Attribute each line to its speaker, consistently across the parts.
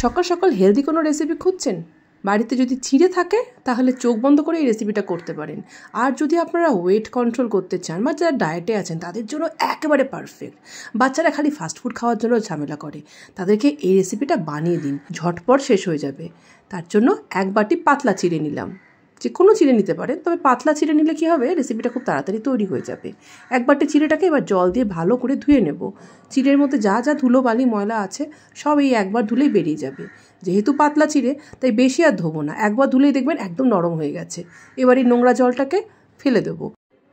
Speaker 1: সকাল সকাল হেলদি কোনো রেসিপি খুঁজছেন? বাড়িতে যদি চিড়ে থাকে তাহলে চোখ বন্ধ করে এই রেসিপিটা করতে পারেন। আর যদি আপনারা ওয়েট কন্ট্রোল করতে চান বা যারা ডায়েটে আছেন তাদের জন্য একেবারে পারফেক্ট। বাচ্চারা খালি ফাস্টফুড খাওয়ার জন্য ঝামেলা করে, তাদেরকে এই রেসিপিটা বানিয়ে দিন, ঝটপট শেষ হয়ে যাবে। তার জন্য এক বাটি পাতলা চিড়ে নিলাম, যে কোনো চিড়ে নিতে পারেন, তবে পাতলা চিড়ে নিলে কী হবে, রেসিপিটা খুব তাড়াতাড়ি তৈরি হয়ে যাবে। এক বাটি চিড়েটাকে এবার জল দিয়ে ভালো করে ধুয়ে নেব। চিড়ের মধ্যে যা যা ধুলো বালি ময়লা আছে সব এই একবার ধুলেই বেরিয়ে যাবে। যেহেতু পাতলা চিড়ে তাই বেশি আর ধোবো না, একবার ধুলেই দেখবেন একদম নরম হয়ে গেছে। এবার এই নোংরা জলটাকে ফেলে দেবো।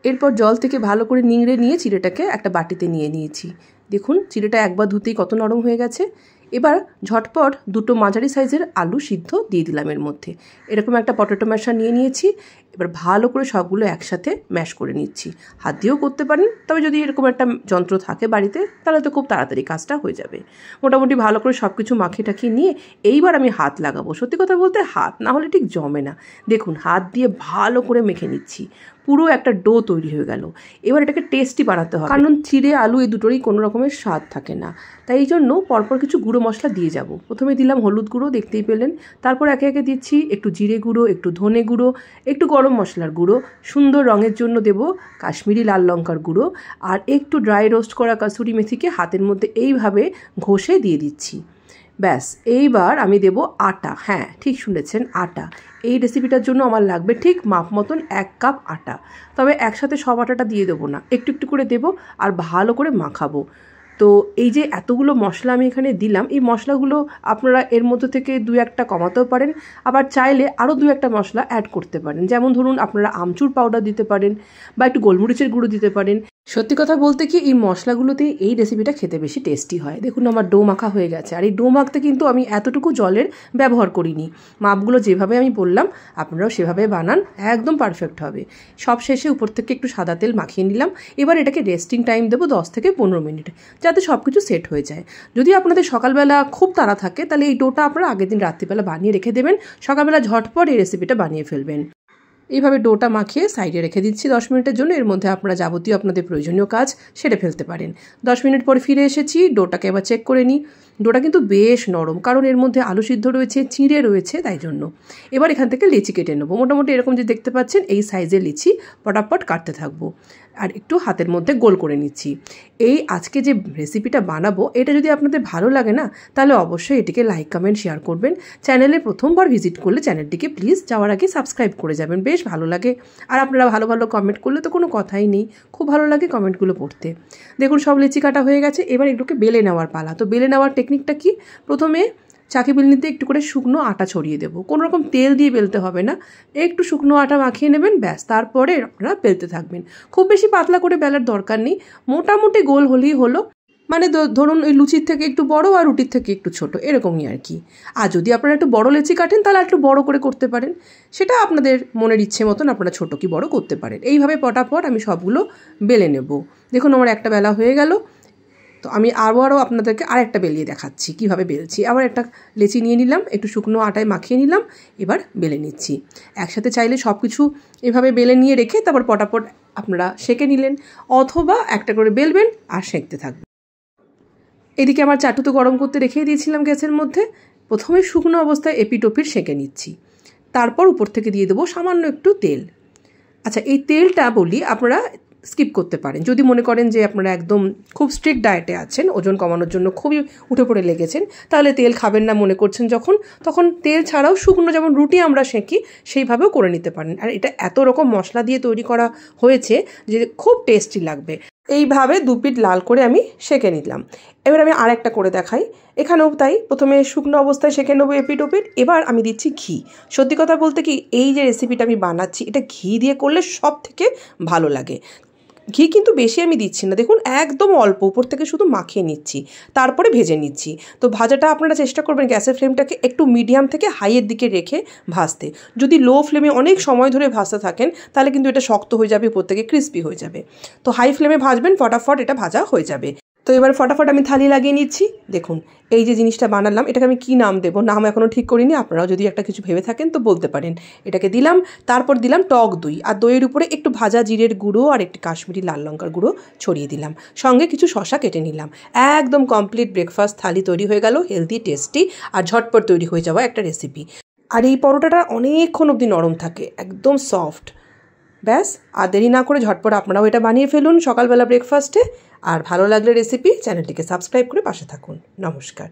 Speaker 1: এরপর জল থেকে ভালো করে নিংড়ে নিয়ে চিড়েটাকে একটা বাটিতে নিয়ে নিয়েছি। দেখুন চিড়েটা একবার ধুতেই কত নরম হয়ে গেছে। এবার ঝটপট দুটো মাঝারি সাইজের আলু সিদ্ধ দিয়ে দিলাম এর মধ্যে। এরকম একটা পটেটো ম্যাশার নিয়ে নিয়েছি। এবার ভালো করে সবগুলো একসাথে ম্যাশ করে নিচ্ছি। হাত দিয়েও করতে পারেন, তবে যদি এরকম একটা যন্ত্র থাকে বাড়িতে তাহলে তো খুব তাড়াতাড়ি কাজটা হয়ে যাবে। মোটামুটি ভালো করে সব কিছু মাখিয়ে টাখিয়ে নিয়ে এইবার আমি হাত লাগাবো। সত্যি কথা বলতে হাত না হলে ঠিক জমে না। দেখুন হাত দিয়ে ভালো করে মেখে নিচ্ছি, পুরো একটা ডো তৈরি হয়ে গেল। এবার এটাকে টেস্টি বানাতে হবে, কারণ চিড়ে আলু এই দুটোরই কোনো রকমের স্বাদ থাকে না। তাই এই জন্য পরপর কিছু গুঁড়ো মশলা দিয়ে যাব। প্রথমে দিলাম হলুদ গুঁড়ো, দেখতেই পেলেন। তারপর একে একে দিচ্ছি একটু জিরে গুঁড়ো, একটু ধনে গুঁড়ো, একটু গরম মশলার গুঁড়ো, সুন্দর রঙের জন্য দেব কাশ্মীরি লাল লঙ্কার গুঁড়ো, আর একটু ড্রাই রোস্ট করা কাসুরি মেথিকে হাতের মধ্যে এইভাবে ঘষে দিয়ে দিচ্ছি। ব্যাস, এইবার আমি দেব আটা। হ্যাঁ ঠিক শুনেছেন, আটা। এই রেসিপিটার জন্য আমার লাগবে ঠিক মাপ মতন 1 কাপ আটা। তবে একসাথে সব আটাটা দিয়ে দেবো না, একটু একটু করে দেবো আর ভালো করে মাখাবো। তো এই যে এতগুলো মশলা আমি এখানে দিলাম, এই মশলাগুলো আপনারা এর মধ্যে থেকে 2-1টা কমাতেও পারেন, আবার চাইলে আরও 2-1টা মশলা অ্যাড করতে পারেন। যেমন ধরুন আপনারা আমচুর পাউডার দিতে পারেন বা একটু গোলমরিচের গুঁড়ো দিতে পারেন। সত্যি কথা বলতে কি এই মশলাগুলোতেই এই রেসিপিটা খেতে বেশি টেস্টি হয়। দেখুন আমার ডো মাখা হয়ে গেছে, আর এই ডো মাখতে কিন্তু আমি এতটুকু জলের ব্যবহার করিনি। মাপগুলো যেভাবে আমি বললাম আপনারাও সেভাবে বানান, একদম পারফেক্ট হবে। সব শেষে উপর থেকে একটু সাদা তেল মাখিয়ে নিলাম। এবার এটাকে রেস্টিং টাইম দেবো 10 থেকে 15 মিনিট, যাতে সব কিছু সেট হয়ে যায়। যদি আপনাদের সকালবেলা খুব তাড়া থাকে তাহলে এই ডোটা আপনারা আগের দিন রাত্রিবেলা বানিয়ে রেখে দেবেন, সকালবেলা ঝটপট এই রেসিপিটা বানিয়ে ফেলবেন। এইভাবে ডোটা মাখিয়ে সাইডে রেখে দিচ্ছি 10 মিনিটের জন্য। এর মধ্যে আপনারা যাবতীয় আপনাদের প্রয়োজনীয় কাজ সেরে ফেলতে পারেন। 10 মিনিট পর ফিরে এসেছি, ডোটাকে এবার চেক করে নিই। ডোটা কিন্তু বেশ নরম, কারণ এর মধ্যে আলু সিদ্ধ রয়েছে, চিঁড়ে রয়েছে, তাই জন্য। এবার এখান থেকে লিচি কেটে নেবো। মোটামুটি এরকম যে দেখতে পাচ্ছেন এই সাইজের লিচি পটাপট কাটতে থাকবো, আর একটু হাতের মধ্যে গোল করে নিচ্ছি। এই আজকে যে রেসিপিটা বানাবো এটা যদি আপনাদের ভালো লাগে না, তাহলে অবশ্যই এটিকে লাইক কমেন্ট শেয়ার করবেন। চ্যানেলে প্রথমবার ভিজিট করলে চ্যানেলটিকে প্লিজ যাওয়ার আগে সাবস্ক্রাইব করে যাবেন, বেশ ভালো লাগে। আর আপনারা ভালো ভালো কমেন্ট করলে তো কোনো কথাই নেই, খুব ভালো লাগে কমেন্টগুলো পড়তে। দেখুন সব লিচি কাটা হয়ে গেছে, এবার এগুলোকে বেলে নেওয়ার পালা। তো বেলে নেওয়ার টেকনিকটা কি, প্রথমে চাকি বেলনিতে একটু করে শুকনো আটা ছড়িয়ে দেবো। কোনো রকম তেল দিয়ে বেলতে হবে না, একটু শুকনো আটা মাখিয়ে নেবেন, ব্যাস। তারপরে আপনারা বেলতে থাকবেন। খুব বেশি পাতলা করে বেলার দরকার নেই, মোটামুটি গোল হলেই হলো। মানে ধরুন ওই লুচির থেকে একটু বড় আর রুটির থেকে একটু ছোট, এরকমই আর কি। আর যদি আপনারা একটু বড় লেচি কাটেন তাহলে একটু বড় করে করতে পারেন, সেটা আপনাদের মনের ইচ্ছে মতন আপনারা ছোট কি বড় করতে পারেন। এইভাবে পটাপট আমি সবগুলো বেলে নেব। দেখুন আমার একটা বেলা হয়ে গেল। তো আমি আবারও আপনাদেরকে আরেকটা বেলিয়ে দেখাচ্ছি কীভাবে বেলছি। আবার একটা লেচি নিয়ে নিলাম, একটু শুকনো আটায় মাখিয়ে নিলাম, এবার বেলে নিচ্ছি। একসাথে চাইলে সব কিছু এভাবে বেলে নিয়ে রেখে তারপর পটাপট আপনারা সেঁকে নিলেন, অথবা একটা করে বেলবেন আর সেঁকতে থাকবেন। এদিকে আমার চাটু তো গরম করতে রেখেই দিয়েছিলাম গ্যাসের মধ্যে। প্রথমে শুকনো অবস্থায় এপিটোপিট সেঁকে নিচ্ছি, তারপর উপর থেকে দিয়ে দেবো সামান্য একটু তেল। আচ্ছা এই তেলটা বলি আপনারা স্কিপ করতে পারেন যদি মনে করেন যে আপনারা একদম খুব স্ট্রিক্ট ডায়েটে আছেন, ওজন কমানোর জন্য খুবই উঠে পড়ে লেগেছেন, তাহলে তেল খাবেন না মনে করছেন যখন, তখন তেল ছাড়াও শুকনো যেমন রুটি আমরা সেঁকি সেইভাবেও করে নিতে পারেন। আর এটা এত রকম মশলা দিয়ে তৈরি করা হয়েছে যে খুব টেস্টি লাগবে। এইভাবে 2 পিঠ লাল করে আমি সেঁকে নিলাম। এবার আমি আরেকটা করে দেখাই, এখানেও তাই। প্রথমে শুকনো অবস্থায় সেঁকে নেবো এপিট ওপিট। এবার আমি দিচ্ছি ঘি। সত্যি কথা বলতে কি এই যে রেসিপিটা আমি বানাচ্ছি এটা ঘি দিয়ে করলে সব থেকে ভালো লাগে। ঘি কিন্তু বেশি আমি দিচ্ছি না, দেখুন একদম অল্প উপর থেকে শুধু মাখিয়ে নিচ্ছি, তারপরে ভেজে নিচ্ছি। তো ভাজাটা আপনারা চেষ্টা করবেন গ্যাসের ফ্লেমটাকে একটু মিডিয়াম থেকে হাইয়ের দিকে রেখে ভাজতে। যদি লো ফ্লেমে অনেক সময় ধরে ভাজতে থাকেন তাহলে কিন্তু এটা শক্ত হয়ে যাবে, উপর থেকে ক্রিস্পি হয়ে যাবে। তো হাই ফ্লেমে ভাজবেন, ফটাফট এটা ভাজা হয়ে যাবে। তো এবার ফটাফট আমি থালি লাগিয়ে নিচ্ছি। দেখুন এই যে জিনিসটা বানালাম, এটাকে আমি কী নাম দেবো, নাম এখনও ঠিক করিনি, আপনারাও যদি একটা কিছু ভেবে থাকেন তো বলতে পারেন। এটাকে দিলাম, তারপর দিলাম টক দই, আর দইয়ের উপরে একটু ভাজা জিরের গুঁড়ো আর একটি কাশ্মীরি লাল লঙ্কার গুঁড়ো ছড়িয়ে দিলাম, সঙ্গে কিছু শশা কেটে নিলাম। একদম কমপ্লিট ব্রেকফাস্ট থালি তৈরি হয়ে গেল, হেলদি, টেস্টি আর ঝটপট তৈরি হয়ে যাওয়া একটা রেসিপি। আর এই পরোটাটা অনেকক্ষণ অবধি নরম থাকে, একদম সফট। ব্যাস, আর দেরি না করে ঝটপট আপনারাও এটা বানিয়ে ফেলুন সকালবেলা ব্রেকফাস্টে। আর ভালো লাগলে রেসিপি চ্যানেলটিকে সাবস্ক্রাইব করে পাশে থাকুন। নমস্কার।